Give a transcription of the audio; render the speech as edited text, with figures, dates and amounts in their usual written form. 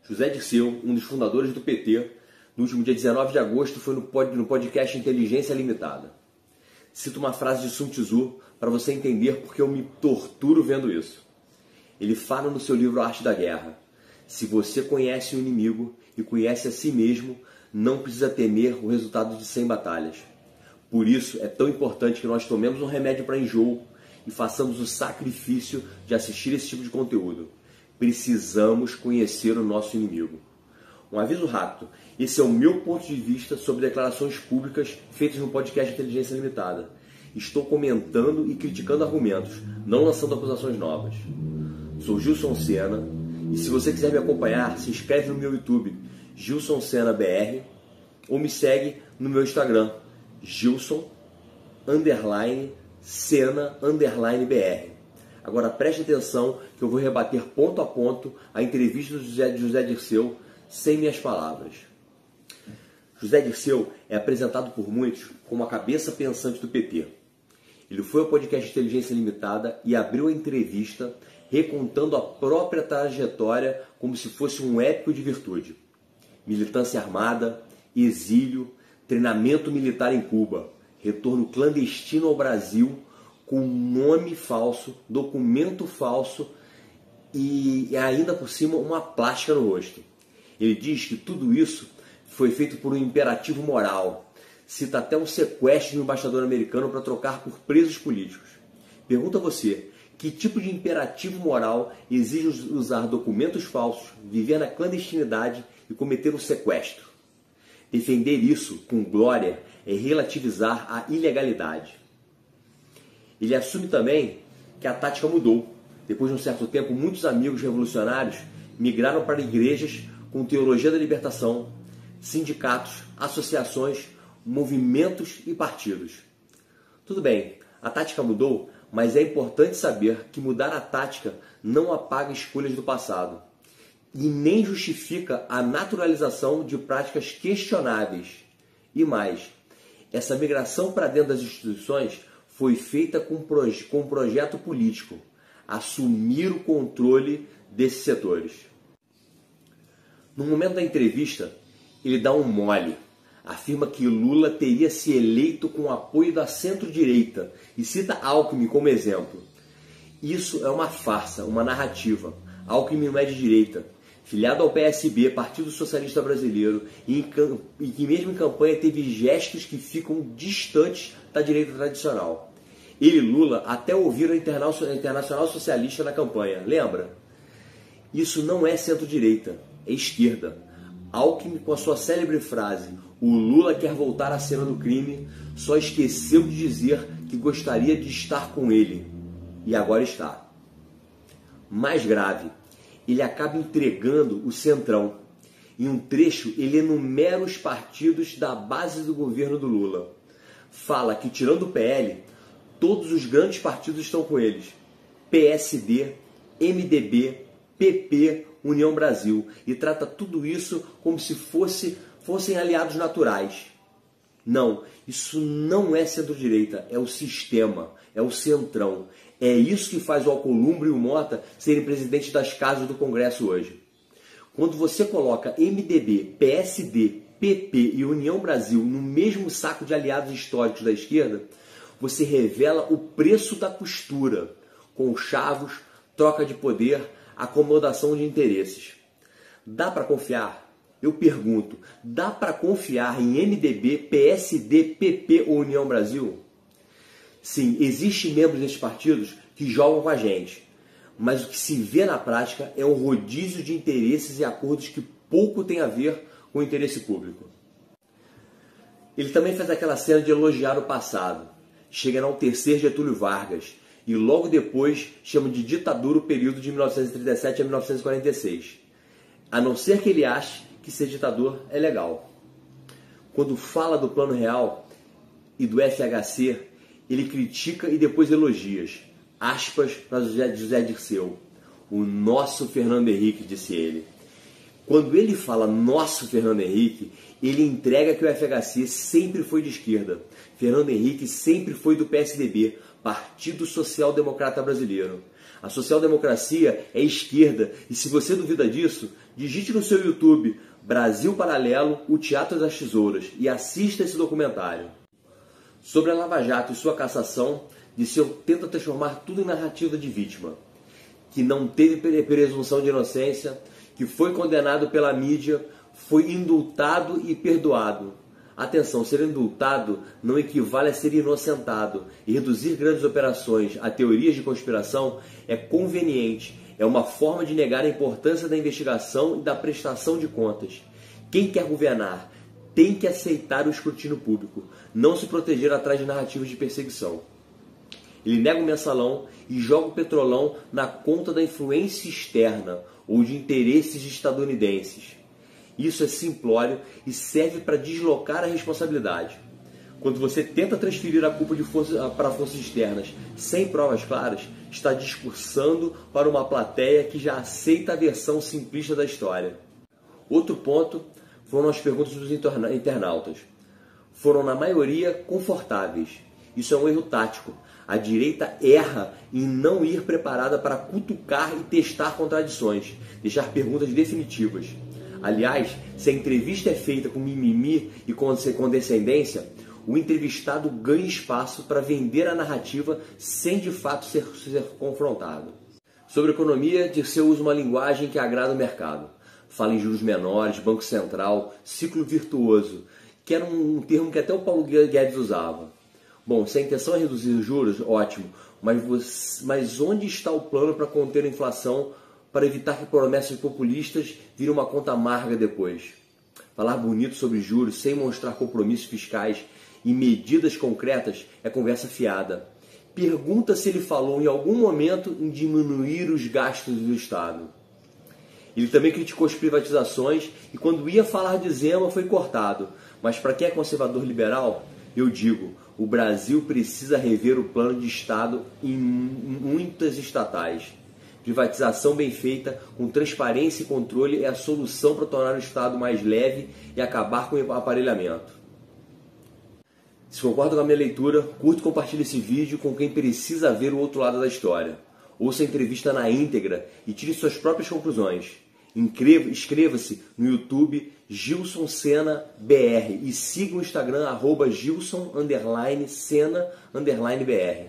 José Dirceu, um dos fundadores do PT, no último dia 19 de agosto foi no podcast Inteligência Limitada. Cito uma frase de Sun Tzu para você entender porque eu me torturo vendo isso. Ele fala no seu livro A Arte da Guerra: se você conhece o inimigo e conhece a si mesmo, não precisa temer o resultado de 100 batalhas. Por isso é tão importante que nós tomemos um remédio para enjoo e façamos o sacrifício de assistir esse tipo de conteúdo. Precisamos conhecer o nosso inimigo. Um aviso rápido: esse é o meu ponto de vista sobre declarações públicas feitas no podcast Inteligência Limitada. Estou comentando e criticando argumentos, não lançando acusações novas. Sou Gilson Sena e se você quiser me acompanhar, se inscreve no meu YouTube, Gilson Sena BR, ou me segue no meu Instagram, Gilson_Sena_BR. Agora preste atenção que eu vou rebater ponto a ponto a entrevista de José Dirceu sem minhas palavras. José Dirceu é apresentado por muitos como a cabeça pensante do PT. Ele foi ao podcast Inteligência Limitada e abriu a entrevista recontando a própria trajetória como se fosse um épico de virtude. Militância armada, exílio, treinamento militar em Cuba, retorno clandestino ao Brasil com nome falso, documento falso e ainda por cima uma plástica no rosto. Ele diz que tudo isso foi feito por um imperativo moral. Cita até um sequestro de um embaixador americano para trocar por presos políticos. Pergunta a você, que tipo de imperativo moral exige usar documentos falsos, viver na clandestinidade e cometer um sequestro? Defender isso com glória é relativizar a ilegalidade. Ele assume também que a tática mudou. Depois de um certo tempo, muitos amigos revolucionários migraram para igrejas com teologia da libertação, sindicatos, associações, movimentos e partidos. Tudo bem, a tática mudou, mas é importante saber que mudar a tática não apaga escolhas do passado e nem justifica a naturalização de práticas questionáveis. E mais, essa migração para dentro das instituições foi feita com um projeto político: assumir o controle desses setores. No momento da entrevista, ele dá um mole. Afirma que Lula teria se eleito com o apoio da centro-direita e cita Alckmin como exemplo. Isso é uma farsa, uma narrativa. Alckmin não é de direita, filiado ao PSB, Partido Socialista Brasileiro, e que mesmo em campanha teve gestos que ficam distantes da direita tradicional. Ele e Lula até ouviram a Internacional Socialista na campanha, lembra? Isso não é centro-direita, é esquerda. Alckmin, com a sua célebre frase "o Lula quer voltar à cena do crime", só esqueceu de dizer que gostaria de estar com ele. E agora está. Mais grave, ele acaba entregando o Centrão. Em um trecho, ele enumera os partidos da base do governo do Lula. Fala que, tirando o PL, todos os grandes partidos estão com eles: PSD, MDB, PP, União Brasil, e trata tudo isso como se fossem aliados naturais. Não, isso não é centro-direita, é o sistema, é o centrão. É isso que faz o Alcolumbre e o Mota serem presidentes das casas do Congresso hoje. Quando você coloca MDB, PSD, PP e União Brasil no mesmo saco de aliados históricos da esquerda, você revela o preço da costura, conchavos, troca de poder, acomodação de interesses. Dá para confiar? Eu pergunto, dá para confiar em MDB, PSD, PP ou União Brasil? Sim, existem membros desses partidos que jogam com a gente, mas o que se vê na prática é um rodízio de interesses e acordos que pouco tem a ver com o interesse público. Ele também faz aquela cena de elogiar o passado, chega a enaltecer Getúlio Vargas, e logo depois chama de ditadura o período de 1937 a 1946. A não ser que ele ache que ser ditador é legal. Quando fala do Plano Real e do FHC, ele critica e depois elogia. Aspas para José Dirceu: "O nosso Fernando Henrique", disse ele. Quando ele fala "nosso Fernando Henrique", ele entrega que o FHC sempre foi de esquerda. Fernando Henrique sempre foi do PSDB, Partido Social Democrata Brasileiro. A social-democracia é esquerda e se você duvida disso, digite no seu YouTube Brasil Paralelo, o Teatro das Tesouras e assista esse documentário. Sobre a Lava Jato e sua cassação, Dirceu tenta transformar tudo em narrativa de vítima, que não teve presunção de inocência, que foi condenado pela mídia, foi indultado e perdoado. Atenção, ser indultado não equivale a ser inocentado, e reduzir grandes operações a teorias de conspiração é conveniente, é uma forma de negar a importância da investigação e da prestação de contas. Quem quer governar tem que aceitar o escrutínio público, não se proteger atrás de narrativas de perseguição. Ele nega o mensalão e joga o petrolão na conta da influência externa ou de interesses estadunidenses. Isso é simplório e serve para deslocar a responsabilidade. Quando você tenta transferir a culpa para forças externas sem provas claras, está discursando para uma plateia que já aceita a versão simplista da história. Outro ponto foram as perguntas dos internautas. Foram, na maioria, confortáveis. Isso é um erro tático. A direita erra em não ir preparada para cutucar e testar contradições, deixar perguntas definitivas. Aliás, se a entrevista é feita com mimimi e com condescendência, o entrevistado ganha espaço para vender a narrativa sem de fato ser confrontado. Sobre economia, Dirceu usa uma linguagem que agrada o mercado. Fala em juros menores, Banco Central, ciclo virtuoso, que era um termo que até o Paulo Guedes usava. Bom, se a intenção é reduzir os juros, ótimo, mas onde está o plano para conter a inflação, para evitar que promessas populistas virem uma conta amarga depois? Falar bonito sobre juros sem mostrar compromissos fiscais e medidas concretas é conversa fiada. Pergunta se ele falou em algum momento em diminuir os gastos do Estado. Ele também criticou as privatizações e quando ia falar de Zema foi cortado. Mas para quem é conservador liberal, eu digo, o Brasil precisa rever o plano de Estado em muitas estatais. Privatização bem feita, com transparência e controle, é a solução para tornar o Estado mais leve e acabar com o aparelhamento. Se concorda com a minha leitura, curta e compartilhe esse vídeo com quem precisa ver o outro lado da história. Ouça a entrevista na íntegra e tire suas próprias conclusões. Inscreva-se no YouTube Gilson Sena BR e siga o Instagram @Gilson_Sena_BR.